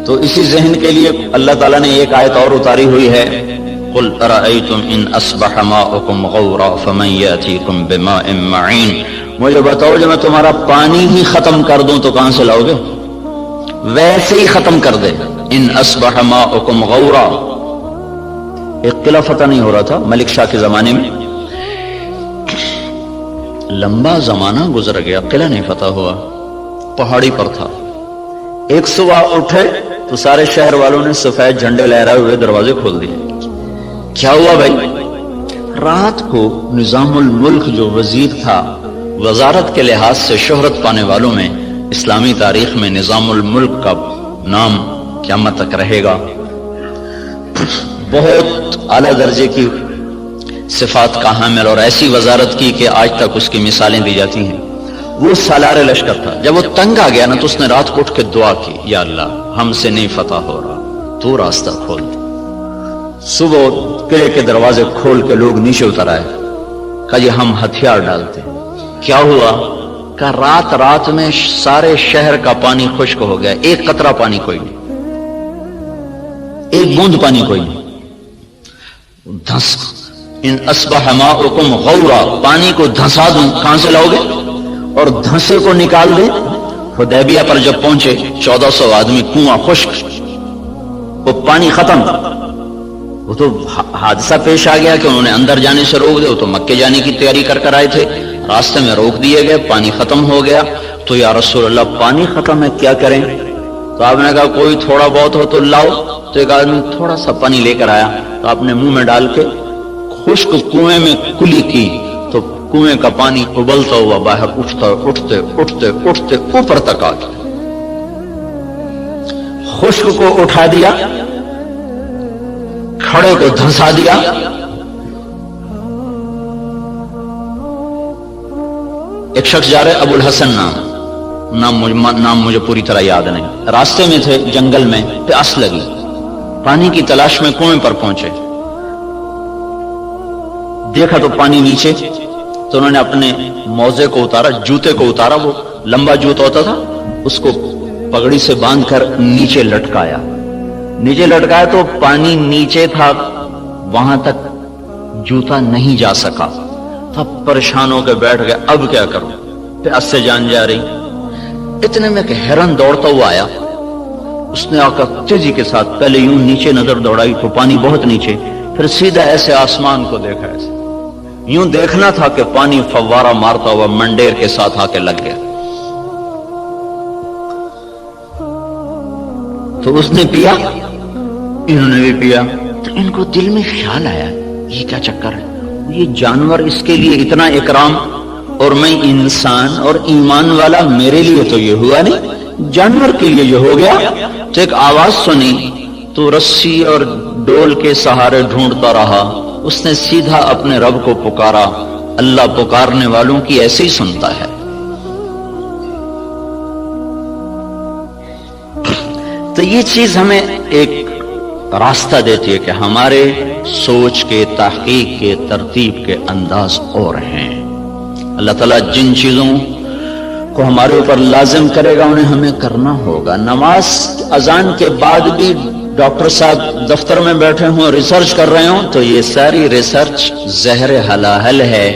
[SPEAKER 3] تو اسی ذہن کے لیے اللہ تعالیٰ نے ایک آیت اور اتاری ہوئی ہے، قل ارأیتم ان اصبح ماؤکم غورا فمن یاتیکم بماء معین. مجھے بتاؤ جب میں تمہارا پانی ہی ختم کر دوں تو کہاں سے لاؤ گے؟ ویسے ہی ختم کر دے. ان اصبح ماؤکم غورا، ایک قلعہ فتح نہیں ہو رہا تھا ملک شاہ کے زمانے میں، لمبا زمانہ گزر گیا، قلعہ نہیں فتح ہوا، پہاڑی پر تھا. ایک صبح اٹھے تو سارے شہر والوں نے سفید جھنڈے لہرائے ہوئے دروازے کھول دیے. کیا ہوا بھائی؟ رات کو نظام الملک جو وزیر تھا، وزارت کے لحاظ سے شہرت پانے والوں میں اسلامی تاریخ میں نظام الملک کا نام قیامت تک رہے گا. بہت اعلیٰ درجے کی صفات کا حامل اور ایسی وزارت کی کہ آج تک اس کی مثالیں دی جاتی ہیں. وہ سالار لشکر تھا. جب وہ تنگ آ گیا نا تو اس نے رات کو اٹھ کے دعا کی، یا اللہ ہم سے نہیں فتح ہو رہا، تو راستہ کھول دے. صبح قلعے کے دروازے کھول کے لوگ نیچے اتر آئے، کہا جی ہم ہتھیار ڈالتے. کیا ہوا؟ کہ رات میں سارے شہر کا پانی خشک ہو گیا، ایک قطرہ پانی کوئی نہیں، ایک بوند پانی کوئی نہیں. دھس ان اصبح ماؤکم غورا، پانی کو دھسا دوں، کہاں سے لاؤ گے؟ اور دھنسے کو نکال دیں. حدیبیہ پر جب پہنچے 1400 آدمی، کنواں خشک، وہ پانی ختم. وہ تو حادثہ پیش آ گیا کہ انہوں نے اندر جانے سے روک دیا. وہ تو مکے جانے کی تیاری کر آئے تھے، راستے میں روک دیے گئے، پانی ختم ہو گیا. تو یا رسول اللہ پانی ختم ہے، کیا کریں؟ تو آپ نے کہا کوئی تھوڑا بہت ہو تو لاؤ. تو ایک آدمی تھوڑا سا پانی لے کر آیا، تو آپ نے منہ میں ڈال کے خشک کنویں میں کلی کی تو کنویں کا پانی ابلتا ہوا باہر اٹھتے اوپر تک آ گیا. خشک کو اٹھا دیا، کھڑے کو دھنسا دیا. ایک شخص جا رہے ابو الحسن نام مجھے پوری طرح یاد نہیں، راستے میں تھے جنگل میں، پیاس لگی، پانی کی تلاش میں کنویں پر پہنچے. دیکھا تو پانی نیچے، تو انہوں نے اپنے موزے کو اتارا، جوتے کو اتارا، وہ لمبا جوتا ہوتا تھا، اس کو پگڑی سے باندھ کر نیچے لٹکایا. نیچے لٹکایا تو پانی نیچے تھا، وہاں تک جوتا نہیں جا سکا. تب پریشان ہو کے بیٹھ گئے، اب کیا کروں، پیاس سے جان جا رہی. اتنے میں کہ ہرن دوڑتا ہوا آیا، اس نے آ کر تیزی کے ساتھ پہلے یوں نیچے نظر دوڑائی تو پانی بہت نیچے، پھر سیدھا ایسے آسمان کو دیکھا، ایسے یوں دیکھنا تھا کہ پانی فوارہ مارتا ہوا منڈیر کے ساتھ آ کے لگ گیا. تو اس نے پیا، انہوں نے بھی پیا. تو ان کو دل میں خیال آیا یہ کیا چکر ہے، یہ جانور اس کے لیے اتنا اکرام اور میں انسان اور ایمان والا، میرے لیے تو یہ ہوا نہیں، جانور کے لیے یہ ہو گیا. تو ایک آواز سنی تو رسی اور ڈول کے سہارے ڈھونڈتا رہا. اس نے سیدھا اپنے رب کو پکارا. اللہ پکارنے والوں کی ایسے ہی سنتا ہے. تو یہ چیز ہمیں ایک راستہ دیتی ہے کہ ہمارے سوچ کے، تحقیق کے، ترتیب کے انداز اور ہیں. اللہ تعالیٰ جن چیزوں کو ہمارے اوپر لازم کرے گا انہیں ہمیں کرنا ہوگا. نماز اذان کے بعد بھی ڈاکٹر صاحب دفتر میں بیٹھے ہوں، ریسرچ کر رہے ہوں، تو یہ ساری ریسرچ زہر حلاحل ہے.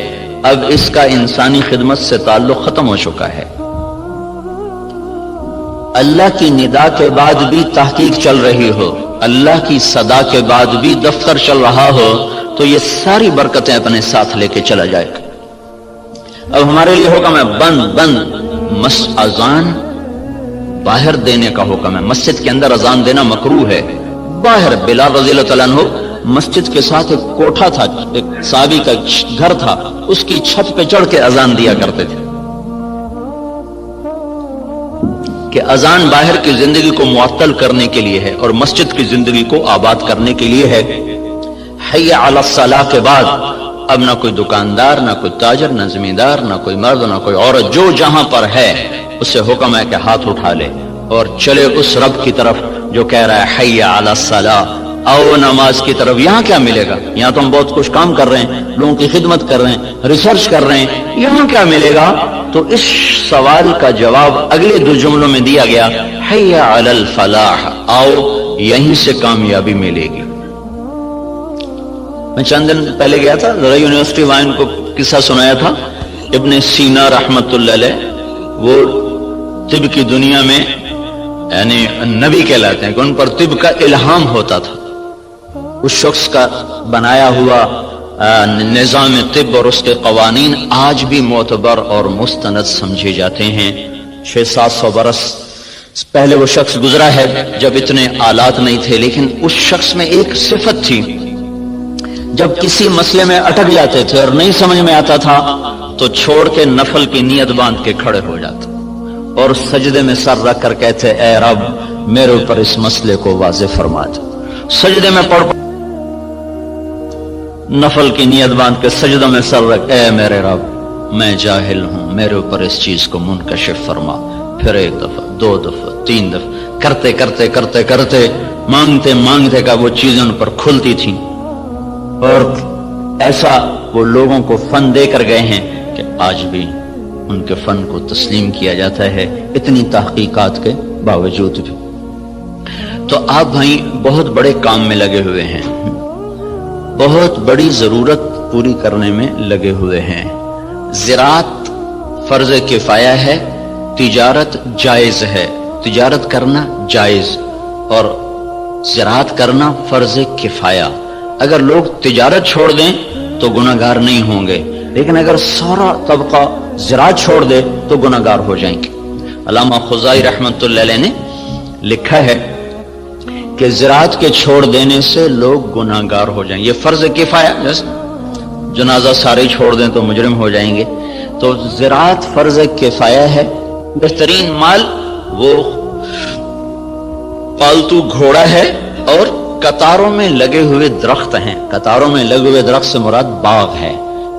[SPEAKER 3] اب اس کا انسانی خدمت سے تعلق ختم ہو چکا ہے. اللہ کی ندا کے بعد بھی تحقیق چل رہی ہو، اللہ کی صدا کے بعد بھی دفتر چل رہا ہو، تو یہ ساری برکتیں اپنے ساتھ لے کے چلا جائے گا. اب ہمارے لیے حکم ہے بند اذان باہر دینے کا حکم ہے. مسجد کے اندر اذان دینا مکروہ ہے. باہر بلال رضی اللہ تعالیٰ عنہ مسجد کے ساتھ ایک کوٹھا تھا، ایک صحابی کا گھر تھا، اس کی چھت پہ چڑھ کے اذان دیا کرتے تھے. کہ اذان باہر کی زندگی کو معطل کرنے کے لیے ہے اور مسجد کی زندگی کو آباد کرنے کے لیے ہے۔ حی علی الصلاۃ کے بعد اب نہ کوئی دکاندار، نہ کوئی تاجر، نہ زمیندار، نہ کوئی مرد، نہ کوئی عورت، جو جہاں پر ہے اسے حکم ہے کہ ہاتھ اٹھا لے اور چلے اس رب کی طرف جو کہہ رہا ہے حی علی الصلاۃ، آؤ نماز کی طرف۔ یہاں کیا ملے گا؟ یہاں تو ہم بہت کچھ کام کر رہے ہیں، لوگوں کی خدمت کر رہے ہیں، ریسرچ کر رہے ہیں، یہاں کیا ملے گا؟ تو اس سوال کا جواب اگلے دو جملوں میں دیا گیا، حی علی الفلاح، آؤ یہیں سے کامیابی ملے گی۔ میں چند دن پہلے گیا تھا، ذرا یونیورسٹی وائن کو قصہ سنایا تھا، ابن سینا رحمت اللہ علیہ، وہ طب کی دنیا میں یعنی نبی کہلاتے ہیں کہ ان پر طب کا الہام ہوتا تھا۔ اس شخص کا بنایا ہوا نظام طب اور اس کے قوانین آج بھی معتبر اور مستند سمجھے جاتے ہیں۔ 600-700 برس پہلے وہ شخص گزرا ہے جب اتنے آلات نہیں تھے، لیکن اس شخص میں ایک صفت تھی، جب کسی مسئلے میں اٹک جاتے تھے اور نہیں سمجھ میں آتا تھا تو چھوڑ کے نفل کی نیت باندھ کے کھڑے ہو جاتے اور سجدے میں سر رکھ کر کہتے اے رب میرے اوپر اس مسئلے کو واضح فرما دے۔ سجدے میں پڑھ نفل کی نیت باندھ کے سجدہ میں سر رکھ، اے میرے رب میں جاہل ہوں، میرے اوپر اس چیز کو منکشف فرما۔ پھر 1 دفعہ 2 دفعہ 3 دفعہ کرتے کرتے کرتے کرتے مانگتے مانگتے کا وہ چیزیں ان پر کھلتی تھیں، اور ایسا وہ لوگوں کو فن دے کر گئے ہیں کہ آج بھی ان کے فن کو تسلیم کیا جاتا ہے، اتنی تحقیقات کے باوجود بھی۔ تو آپ بھائی بہت بڑے کام میں لگے ہوئے ہیں، بہت بڑی ضرورت پوری کرنے میں لگے ہوئے ہیں۔ زراعت فرض کفایہ ہے، تجارت جائز ہے، تجارت کرنا جائز اور زراعت کرنا فرض کفایہ۔ اگر لوگ تجارت چھوڑ دیں تو گناہگار نہیں ہوں گے، لیکن اگر سارا طبقہ زراعت چھوڑ دے تو گناہگار ہو جائیں گے۔ علامہ خزائی رحمت اللہ علیہ نے لکھا ہے کہ زراعت کے چھوڑ دینے سے لوگ گناہگار ہو جائیں گے، یہ فرض کفایہ، جیسے جنازہ سارے چھوڑ دیں تو مجرم ہو جائیں گے، تو زراعت فرض کفایہ ہے۔ بہترین مال وہ پالتو گھوڑا ہے اور قطاروں میں لگے ہوئے درخت ہیں۔ قطاروں میں لگے ہوئے درخت سے مراد باغ ہے۔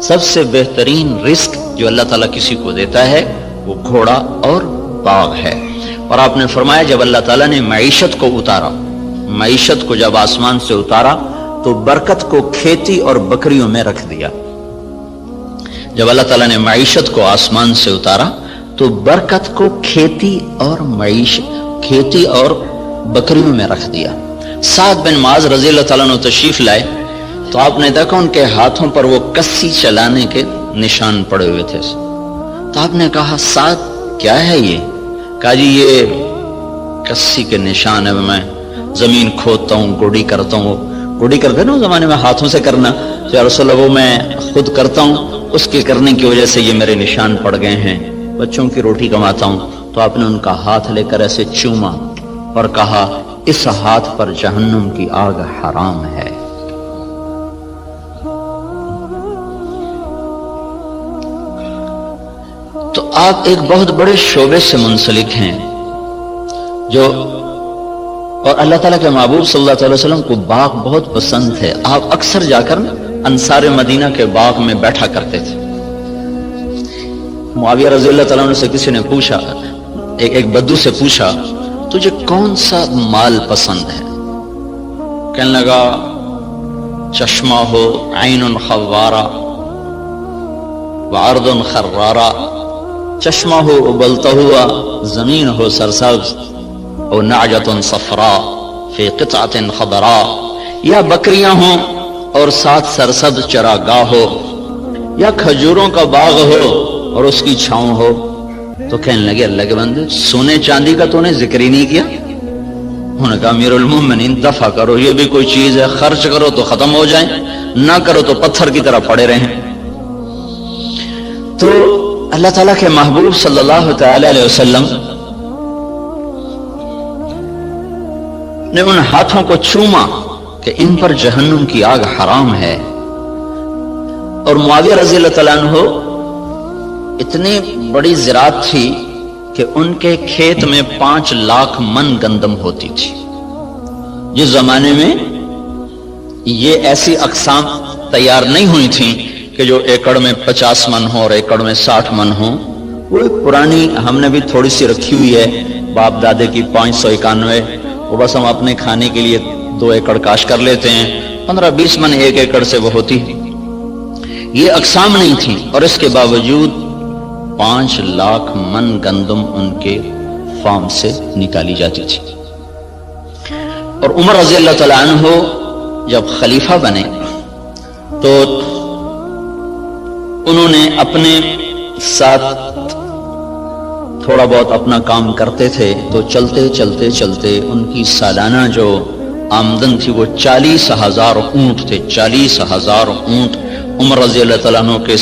[SPEAKER 3] سب سے بہترین رزق جو اللہ تعالیٰ کسی کو دیتا ہے وہ گھوڑا اور باغ ہے۔ اور آپ نے فرمایا جب اللہ تعالیٰ نے معیشت کو اتارا، معیشت کو جب آسمان سے اتارا تو برکت کو کھیتی اور بکریوں میں رکھ دیا۔ جب اللہ تعالیٰ نے معیشت کو آسمان سے اتارا تو برکت کو کھیتی اور بکریوں میں رکھ دیا۔ سعد بن معاذ رضی اللہ تعالیٰ عنہ تشریف لائے تو آپ نے دیکھا ان کے ہاتھوں پر وہ کسی چلانے کے نشان پڑے ہوئے تھے، تو آپ نے کہا سعد کیا ہے یہ؟ کہا جی یہ کسی کے نشان ہے، میں زمین کھودتا ہوں، گوڑی کرتا ہوں۔ گوڑی کرتے نا اس زمانے میں ہاتھوں سے کرنا، تو یا رسول اللہ وہ میں خود کرتا ہوں، اس کے کرنے کی وجہ سے یہ میرے نشان پڑ گئے ہیں، بچوں کی روٹی کماتا ہوں۔ تو آپ نے ان کا ہاتھ لے کر ایسے چوما اور کہا اس ہاتھ پر جہنم کی آگ حرام ہے۔ تو آپ ایک بہت بڑے شعبے سے منسلک ہیں جو، اور اللہ تعالیٰ کے محبوب صلی اللہ علیہ وسلم کو باغ بہت پسند ہے۔ آپ اکثر جا کر انصار مدینہ کے باغ میں بیٹھا کرتے تھے۔ معاویہ رضی اللہ تعالیٰ عنہ سے کسی نے پوچھا، ایک بدو سے پوچھا تجھے کون سا مال پسند ہے؟ کہنے لگا چشمہ ہو عین خوارہ وعرض خرارہ، چشمہ ہو ابلتا ہوا، زمین ہو سرسبز، اور نعجۃ صفراء فی قطعۃ خضراء، یا بکریاں ہوں اور ساتھ سرسبز چراگاہ ہو، یا کھجوروں کا باغ ہو اور اس کی چھاؤں ہو۔ تو کہنے لگے اللہ کے بندے سونے چاندی کا تو نے ذکر ہی نہیں کیا۔ انہوں نے کہا امیر المومنین دفع کرو، یہ بھی کوئی چیز ہے، خرچ کرو تو ختم ہو جائیں، نہ کرو تو پتھر کی طرح پڑے رہیں۔ تو اللہ تعالیٰ کے محبوب صلی اللہ تعالی علیہ وسلم نے ان ہاتھوں کو چوما کہ ان پر جہنم کی آگ حرام ہے۔ اور معاویہ رضی اللہ تعالیٰ عنہ اتنی بڑی زراعت تھی کہ ان کے کھیت میں 5 لاکھ من گندم ہوتی تھی. جس زمانے میں یہ ایسی اقسام تیار نہیں ہوئی تھیں کہ جو ایکڑ میں 50 من ہو اور ایکڑ میں 60 من ہو. وہ ایک پرانی ہم نے بھی تھوڑی سی رکھی ہوئی ہے باپ دادے کی 591. وہ بس ہم اپنے کھانے کے لیے 2 ایکڑ کاش کر لیتے ہیں. 15-20 من ایک ایکڑ سے وہ ہوتی. یہ اقسام نہیں تھیں اور اس کے باوجود 5 لاکھ من گندم ان کے فارم سے نکالی جاتی تھی. اور عمر رضی اللہ تعالیٰ عنہ جب خلیفہ بنے تو انہوں نے اپنے ساتھ تھوڑا بہت اپنا کام کرتے تھے تو چلتے چلتے چلتے ان کی سالانہ جو آمدن تھی وہ 40,000 اونٹ تھے. 40,000 اونٹ عمر رضی اللہ تعالیٰ عنہ کے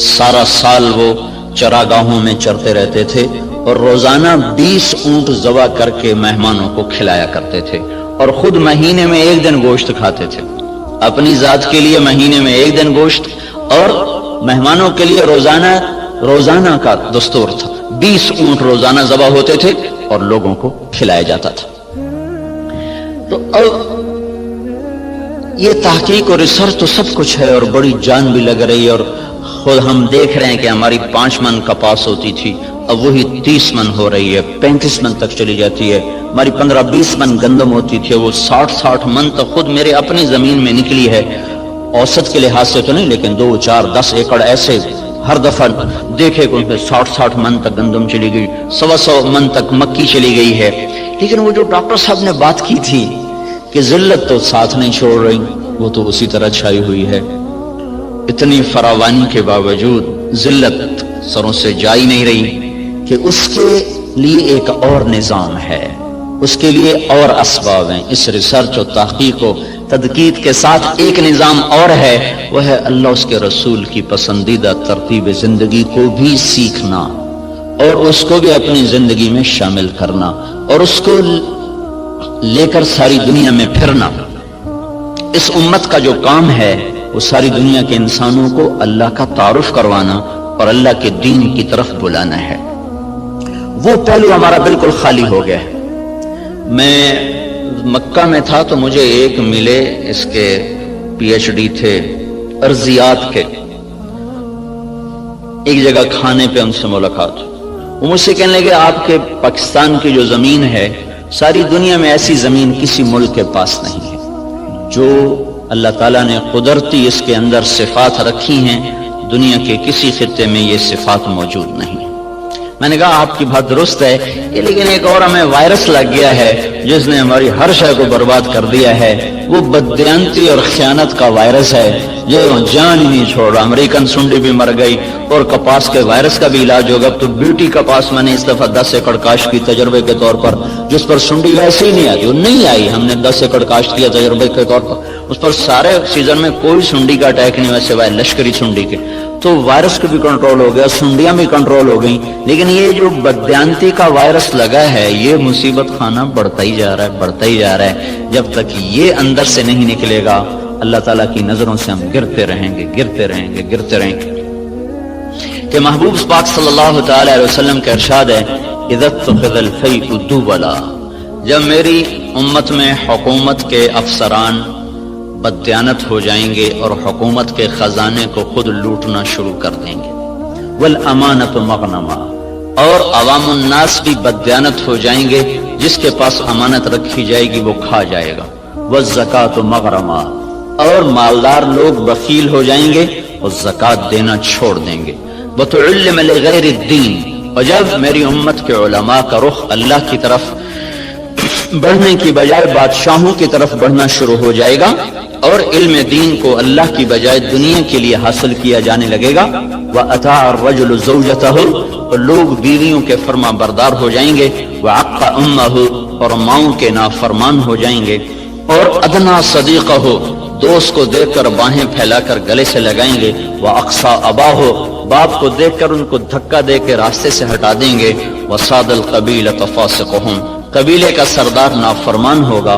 [SPEAKER 3] سارا سال وہ چراگاہوں میں چرتے رہتے تھے اور روزانہ 20 اونٹ ذبح کر کے مہمانوں کو کھلایا کرتے تھے اور خود مہینے میں 1 دن گوشت کھاتے تھے. اپنی ذات کے لیے مہینے میں 1 دن گوشت اور مہمانوں کے لیے روزانہ کا دستور تھا. 20 اونٹ روزانہ ذبح ہوتے تھے اور لوگوں کو کھلایا جاتا تھا. تو اب یہ تحقیق اور ریسرچ تو سب کچھ ہے اور بڑی جان بھی لگ رہی ہے اور خود ہم دیکھ رہے ہیں کہ ہماری 5 من کپاس ہوتی تھی اب وہی 30 من ہو رہی ہے, 35 من تک چلی جاتی ہے. ہماری 15-20 من گندم ہوتی تھی وہ 60 من تک خود میرے اپنی زمین میں نکلی ہے. اوسط کے لحاظ سے تو نہیں لیکن 2, 4, 10 ایکڑ ایسے ہر دفعہ دیکھے کہ ان پہ 60 من تک گندم چلی گئی, 100 من تک مکی چلی گئی ہے. لیکن وہ جو ڈاکٹر صاحب نے بات کی تھی کہ ذلت تو ساتھ نہیں چھوڑ رہی, وہ تو اسی طرح چھائی ہوئی ہے. اتنی فراوانی کے باوجود ذلت سروں سے جا ہی نہیں رہی کہ اس کے لیے ایک اور نظام ہے, اس کے لیے اور اسباب ہیں. اس ریسرچ و تحقیق و تدقیق کے ساتھ ایک نظام اور ہے, وہ ہے اللہ اس کے رسول کی پسندیدہ ترتیب زندگی کو بھی سیکھنا اور اس کو بھی اپنی زندگی میں شامل کرنا اور اس کو لے کر ساری دنیا میں پھرنا. اس امت کا جو کام ہے وہ ساری دنیا کے انسانوں کو اللہ کا تعارف کروانا اور اللہ کے دین کی طرف بلانا ہے. وہ پہلو ہمارا بالکل خالی ہو گیا ہے. میں مکہ میں تھا تو مجھے ایک ملے, اس کے PhD تھے ارضیات کے, ایک جگہ کھانے پہ ان سے ملاقات. وہ مجھ سے کہنے لگے آپ کے پاکستان کی جو زمین ہے ساری دنیا میں ایسی زمین کسی ملک کے پاس نہیں ہے جو اللہ تعالیٰ نے قدرتی اس کے اندر صفات رکھی ہیں, دنیا کے کسی خطے میں یہ صفات موجود نہیں. میں نے کہا آپ کی بات درست ہے لیکن ایک اور ہمیں وائرس لگ گیا ہے جس نے ہماری ہر شے کو برباد کر دیا ہے. وہ بددیانتی اور خیانت کا وائرس ہے جو جان ہی نہیں چھوڑ رہا. امریکن سنڈی بھی مر گئی اور کپاس کے وائرس کا بھی علاج ہوگا. تو بیوٹی کپاس میں نے اس دفعہ 10 ایکڑ کاشت کی تجربے کے طور پر, جس پر سنڈی ویسے ہی نہیں آئی, وہ نہیں آئی. ہم نے 10 ایکڑ کاشت کیا تجربے کے طور پر, اس پر سارے سیزن میں کوئی سنڈی کا اٹیک نہیں ہوا سوائے لشکری سنڈی کے. تو وائرس کو بھی کنٹرول ہو گیا, سنڈیاں بھی کنٹرول ہو گئیں. لیکن یہ جو بددیانتی کا وائرس لگا ہے یہ مصیبت خانہ بڑھتا ہی جا رہا ہے, بڑھتا ہی جا رہا ہے. جب تک یہ اندر سے نہیں نکلے گا اللہ تعالیٰ کی نظروں سے ہم گرتے رہیں گے, گرتے رہیں گے, گرتے رہیں گے. کہ محبوب پاک صلی اللہ تعالی علیہ وسلم کا ارشاد ہے اذا اتخذ الفیء دوبلا, جب میری امت میں حکومت کے افسران بددیانت ہو جائیں گے اور حکومت کے خزانے کو خود لوٹنا شروع کر دیں گے. والامانۃ مغنما, اور عوام الناس بھی بددیانت ہو جائیں گے, جس کے پاس امانت رکھی جائے گی وہ کھا جائے گا. والزکاۃ مغرما, اور مالدار لوگ بخیل ہو جائیں گے اور زکوٰۃ دینا چھوڑ دیں گے. وتعلم لغیر الدین, اور جب میری امت کے علماء کا رخ اللہ کی طرف بڑھنے کی بجائے بادشاہوں کی طرف بڑھنا شروع ہو جائے گا اور علم دین کو اللہ کی بجائے دنیا کے لیے حاصل کیا جانے لگے گا. وَأَطَاعَ الرَّجُلُ زَوْجَتَهُ, اور لوگ بیویوں کے فرما بردار ہو جائیں گے. وَعَقَّ أُمَّهُ, اور ماؤں کے نافرمان ہو جائیں گے. اور ادنا صدیقہ, دوست کو دیکھ کر باہیں پھیلا کر گلے سے لگائیں گے. وَأَقْصَى أَبَاهُ, باپ کو دیکھ کر ان کو دھکا دے کے راستے سے ہٹا دیں گے. وَصَادَ الْقَبِيلَةَ فَاسِقُهُمْ, قبیلے کا سردار نافرمان ہوگا.